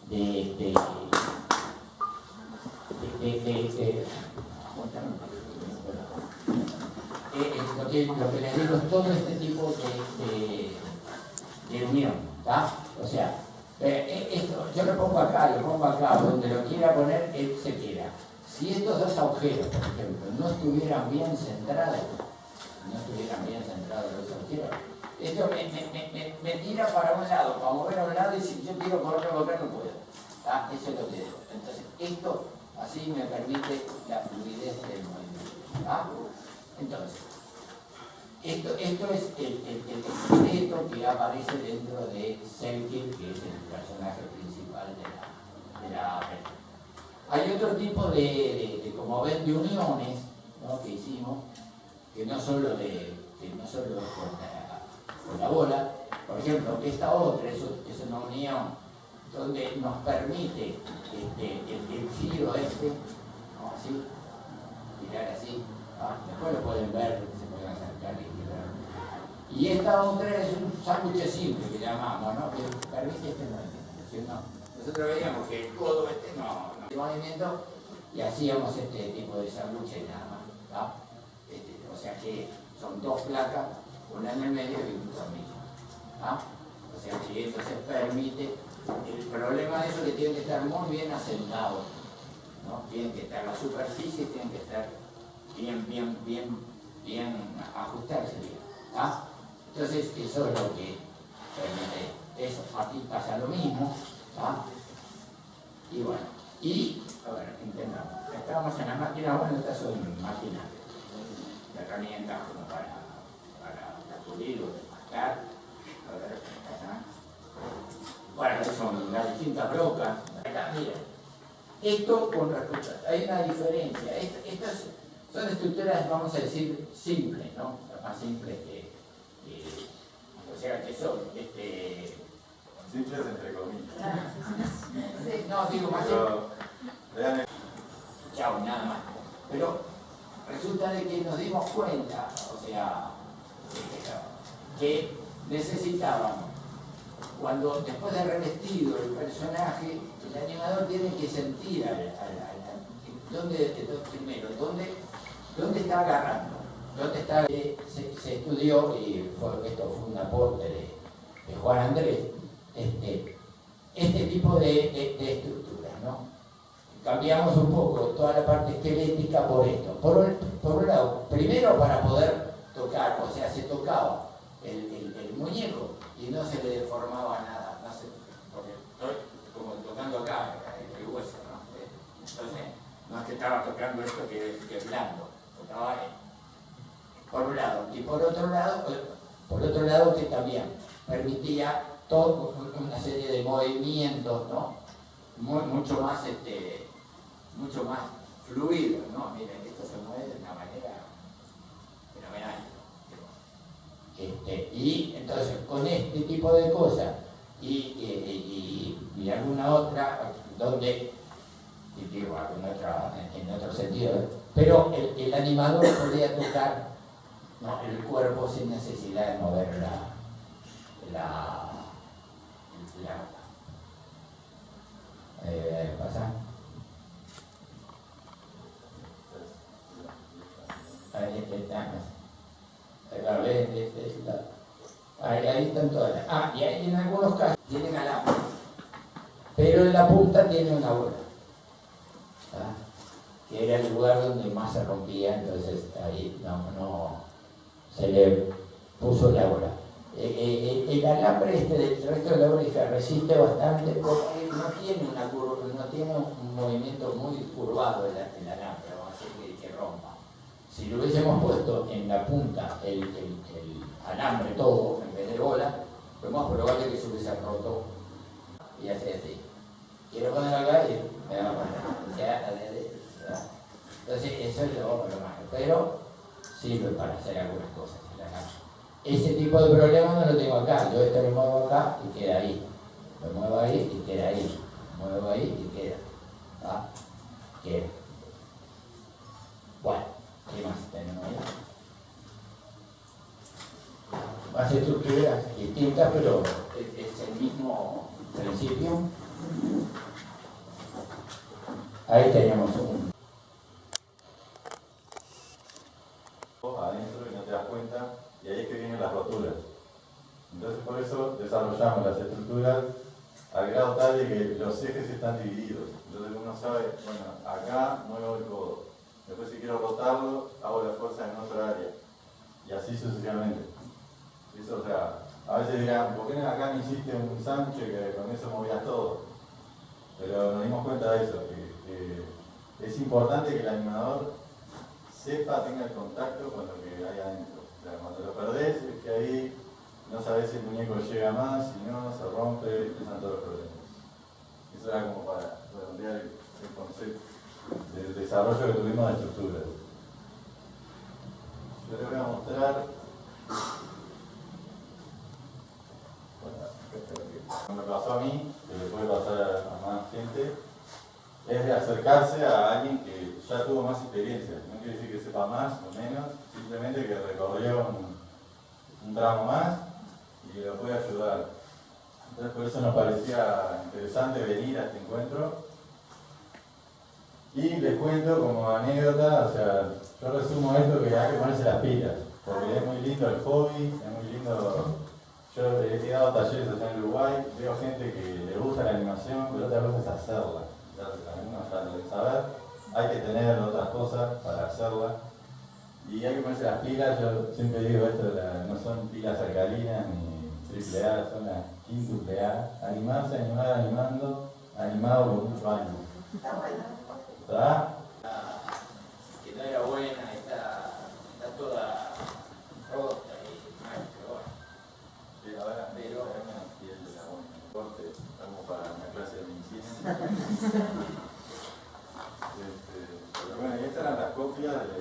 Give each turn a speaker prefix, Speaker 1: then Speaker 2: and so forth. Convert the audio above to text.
Speaker 1: de lo que les digo es todo este tipo de unión, ¿tá? O sea, esto, yo lo pongo acá, donde lo quiera poner, él se queda. Si estos dos agujeros, por ejemplo, no estuvieran bien centrados los agujeros, esto me tira para un lado, para mover a un lado, y si yo quiero correr no puedo. ¿Tá? Eso es lo que digo. Entonces, esto así me permite la fluidez del movimiento. ¿Tá? Entonces, esto es el esqueleto que aparece dentro de Selkirk, que es el personaje principal de la película. Hay otro tipo como ven, de uniones, ¿no?, que hicimos, que no solo con la bola. Por ejemplo, esta otra es una unión donde nos permite el giro ¿no?, así, girar así. Después lo pueden ver, se pueden acercar y girar. Y esta otra es un sándwich simple que llamamos, ¿no?, que permite este movimiento. ¿No? Nosotros veíamos que el codo no movimiento, y hacíamos este tipo de sándwiches nada más, ¿no? O sea que son dos placas, una en el medio y un tornillo, ¿no? O sea que entonces permite. El problema de eso es que tienen que estar muy bien asentados, ¿no? Tienen que estar, las superficies tienen que estar bien ajustarse bien, ¿no? Entonces eso es lo que permite eso. Aquí pasa lo mismo, ¿no? Y bueno, a ver, intentamos. Estábamos en la máquina, bueno, estas son máquinas de herramientas como para pulir o desmascar. A ver, bueno, son las distintas brocas. Mira, esto con respecto, hay una diferencia. Estas son estructuras, vamos a decir, simples, ¿no? Las más simples o sea, que son
Speaker 2: simples entre comillas.
Speaker 1: No, digo más. Chao, nada más. Pero resulta de que nos dimos cuenta, o sea, que necesitábamos, cuando después de revestido el personaje, el animador tiene que sentir dónde está agarrando, dónde está. Se estudió, y esto fue un aporte de Juan Andrés, este tipo de estructuras, ¿no? Cambiamos un poco toda la parte esquelética por esto. Por un lado, primero para poder tocar, o sea, se tocaba el muñeco y no se le deformaba nada, porque estoy como tocando acá el hueso, ¿no? Entonces, no es que estaba tocando esto que es blando, tocaba por un lado, y por otro lado que también permitía toda una serie de movimientos, ¿no? Mucho más fluidos, ¿no? Miren, esto se mueve de una manera fenomenal. Y entonces con este tipo de cosas y alguna otra donde, digo, alguna otra en otro sentido, pero el animador podía tocar, ¿no?, el cuerpo sin necesidad de mover ¿pasa? Ahí están todas. Y ahí en algunos casos tienen alambre, pero en la punta tiene una bola, que era el lugar donde más se rompía, entonces ahí no se le puso la bola. El alambre del resto de la oreja resiste bastante porque no tiene un movimiento muy curvado el alambre, vamos a decir que rompa. Si lo hubiésemos puesto en la punta el alambre todo en vez de bola, lo más probable es que se hubiese roto y así. Quiero poner acá y me va a poner. Entonces eso es lo malo, pero sirve para hacer algunas cosas. Ese tipo de problema no lo tengo acá. Yo esto lo muevo acá y queda ahí. Lo muevo ahí y queda ahí. Lo muevo ahí y queda. Queda. Bueno, ¿qué más tenemos ahí? Más estructuras distintas, pero es el mismo principio. Ahí teníamos un...
Speaker 2: adentro y no te das cuenta, y ahí es que vienen las roturas. Entonces por eso desarrollamos las estructuras al grado tal de que los ejes están divididos. Entonces uno sabe, bueno, acá muevo el codo. Después si quiero rotarlo, hago la fuerza en otra área. Y así sucesivamente. Eso, o sea, a veces dirán, ¿por qué acá no hiciste un Sancho que con eso movías todo? Pero nos dimos cuenta de eso, que es importante que el animador sepa, tenga el contacto con lo que hay adentro. O sea, cuando lo perdés es que ahí no sabes si el muñeco llega más, si no, se rompe, empiezan todos los problemas. Eso era como para redondear el concepto del desarrollo que tuvimos de estructuras. Yo les voy a mostrar, bueno, me pasó a mí, que le puede pasar a más gente, es de acercarse a alguien que ya tuvo más experiencia. No quiere decir que sepa más o menos, simplemente que recorrió un tramo más y lo puede ayudar. Entonces por eso nos parecía interesante venir a este encuentro. Y les cuento como anécdota, o sea, yo resumo esto que hay que ponerse las pilas, porque es muy lindo el hobby, es muy lindo. Yo he dado talleres allá en Uruguay, veo gente que le gusta la animación, pero otra cosa es hacerla. Algunos ya lo deben saber, hay que tener otras cosas para hacerla. Y hay que ponerse las pilas, yo siempre digo esto, no son pilas alcalinas ni AAA, son las quíntuple A. Animarse, animar, animando, animado con mucho ánimo. ¿Está?
Speaker 1: Que no era buena, está toda rota y mal, pero bueno.
Speaker 2: Sí, ahora pero y el de la buena. Corte, estamos para una clase de medicina. Pero bueno, y estas eran las copias de